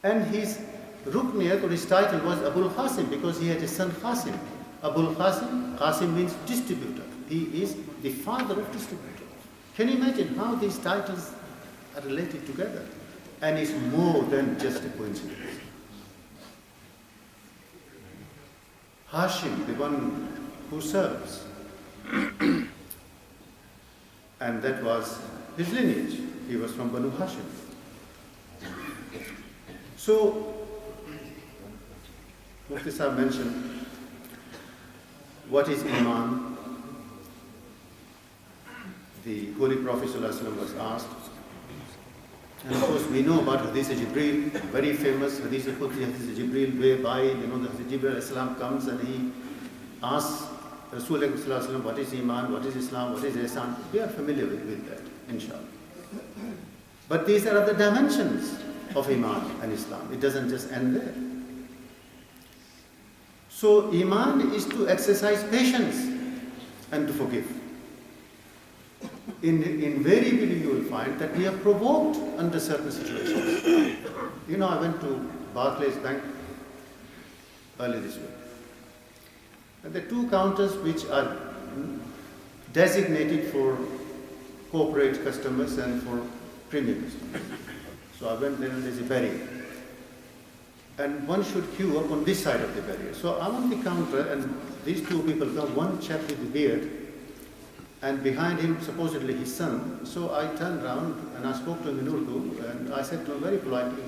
And his Rukniyat, or his title, was Abul Qasim because he had a son Qasim. Abul Qasim, Qasim means distributor. He is the father of distributor. Can you imagine how these titles are related together? And it's more than just a coincidence. Hashim, the one who serves. And that was his lineage. He was from Banu Hashim. So, Mufti Sahib mentioned what is Iman. The Holy Prophet ﷺ was asked. And of course we know about Hadith Jibreel, very famous Hadith Jibreel, whereby the Hadith Jibreel ﷺ comes and he asks Rasulullah ﷺ, what is Iman, what is Islam, what is Ihsan. We are familiar with that, inshallah. But these are other dimensions of Iman and Islam. It doesn't just end there. So Iman is to exercise patience and to forgive. Invariably you will find that we are provoked under certain situations. I went to Barclays Bank early this week. And there are two counters which are designated for corporate customers and for premium customers. So I went there and there's a barrier. And one should queue up on this side of the barrier. So I'm on the counter and these two people come, one chap with the beard and behind him supposedly his son. So I turned around and I spoke to him in Urdu, and I said to him very politely,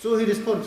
So he responds,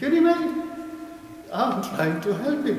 Can you imagine? I'm trying to help him,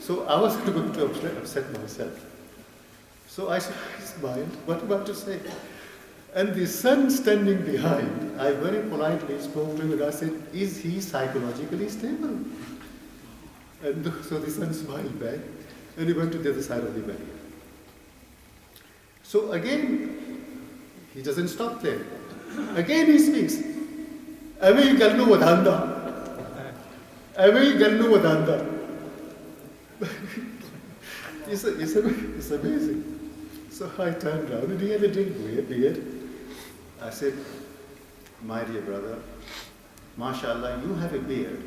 So I was going to upset myself. So I smiled, what about to say? And the son standing behind, I very politely spoke to him and I said, is he psychologically stable? And so the son smiled back and he went to the other side of the barrier. So again, he doesn't stop there. Again he speaks. Ame galnu wadanda. Ame galnu wadanda. It's amazing. So I turned around and he had a big beard. I said, my dear brother, mashallah, you have a beard.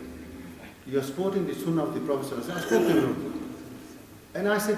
You are sporting the sunnah of the Prophet ﷺ. I spoke to him. And I said,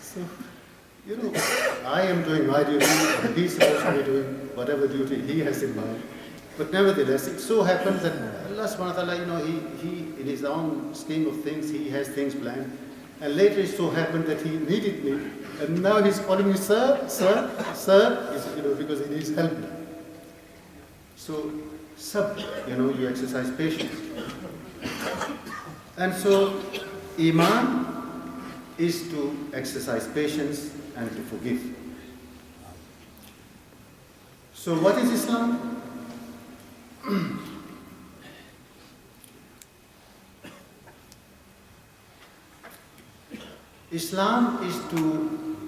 So, you know, I am doing my duty, and he's supposed to be doing whatever duty he has in mind. But nevertheless, it so happens that Allah subhanahu wa ta'ala, you know, he in his own scheme of things, he has things planned. And later it so happened that he needed me. And now he's calling me sir, sir, sir, you know, because he needs help now. So, you know, you exercise patience. And so, Iman is to exercise patience and to forgive. So what is Islam? Islam is to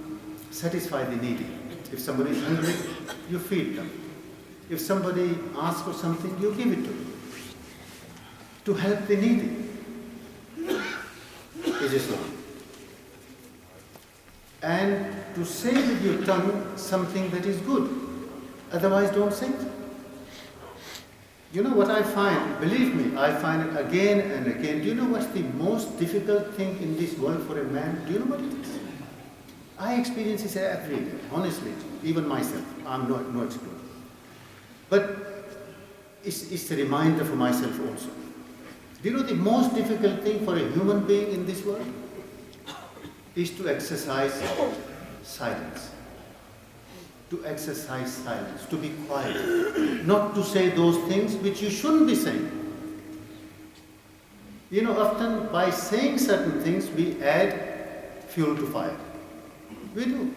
satisfy the needy. If somebody is hungry, you feed them. If somebody asks for something, you give it to them. To help the needy is Islam. And to say with your tongue something that is good. Otherwise, don't say it. You know what I find? Believe me, I find it again and again. Do you know what's the most difficult thing in this world for a man? Do you know what it is? I experience this every day, honestly, even myself. I'm no expert. But it's a reminder for myself also. Do you know the most difficult thing for a human being in this world? Is to exercise silence. To exercise silence, to be quiet, not to say those things which you shouldn't be saying. You know, often by saying certain things, we add fuel to fire. We do.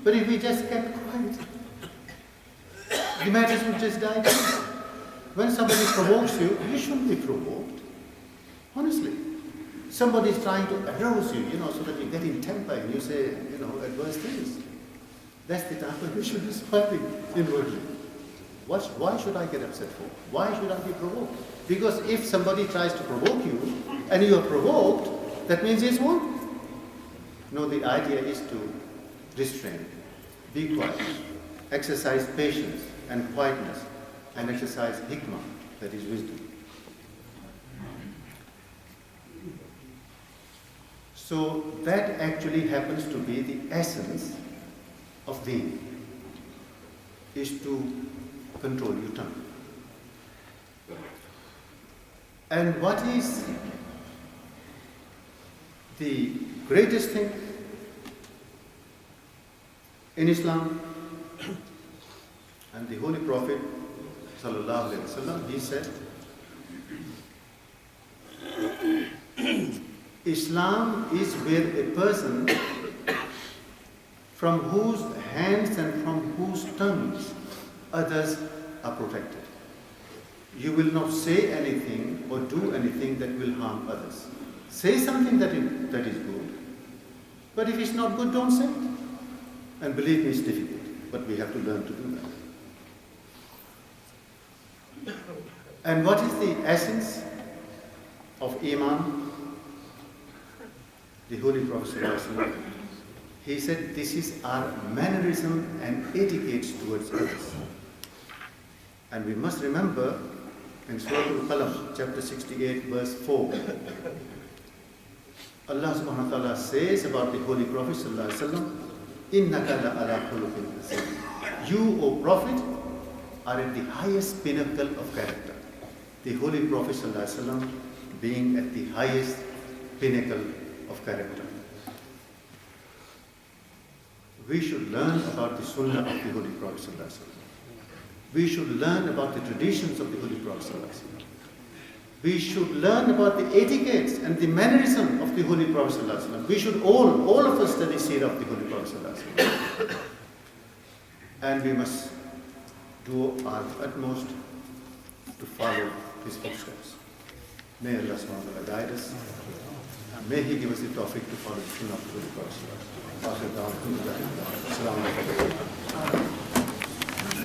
But if we just kept quiet, the matters would just die down. When somebody provokes you, you shouldn't be provoked. Honestly. Somebody is trying to arouse you, you know, so that you get in temper and you say, you know, adverse things. That's the time when you should be smiling inwardly. Why should I get upset for? Why should I be provoked? Because if somebody tries to provoke you and you are provoked, that means he's won. No, the idea is to restrain, be quiet, exercise patience and quietness, and exercise hikmah, that is wisdom. So that actually happens to be the essence of deen, is to control your tongue. And what is the greatest thing in Islam? And the Holy Prophet sallallahu alaihi wasallam, he said, Islam is where a person from whose hands and from whose tongues others are protected. You will not say anything or do anything that will harm others. Say something that is good, but if it's not good, don't say it. And believe me, it's difficult, but we have to learn to do that. And what is the essence of Iman? The Holy Prophet ﷺ, he said, this is our mannerism and etiquette towards others. And we must remember in Surah Al-Qalam, chapter 68, verse 4, Allah subhanahu wa ta'ala says about the Holy Prophet sallallahu alaihi wasallam, إِنَّكَ لَعَلَى خُلُقٍ عَظِيمٍ. You, O Prophet, are at the highest pinnacle of character. The Holy Prophet ﷺ being at the highest pinnacle of character. We should learn about the Sunnah of the Holy Prophet ﷺ. We should learn about the traditions of the Holy Prophet ﷺ. We should learn about the etiquettes and the mannerism of the Holy Prophet ﷺ. We should all of us study seerah of the Holy Prophet ﷺ. And we must do our utmost to follow his footsteps. May Allah subhanahu wa ta'ala guide us. And may he give us the tawfiq to follow the Sunnah of the Holy Prophet ﷺ. Assalamu alaikum.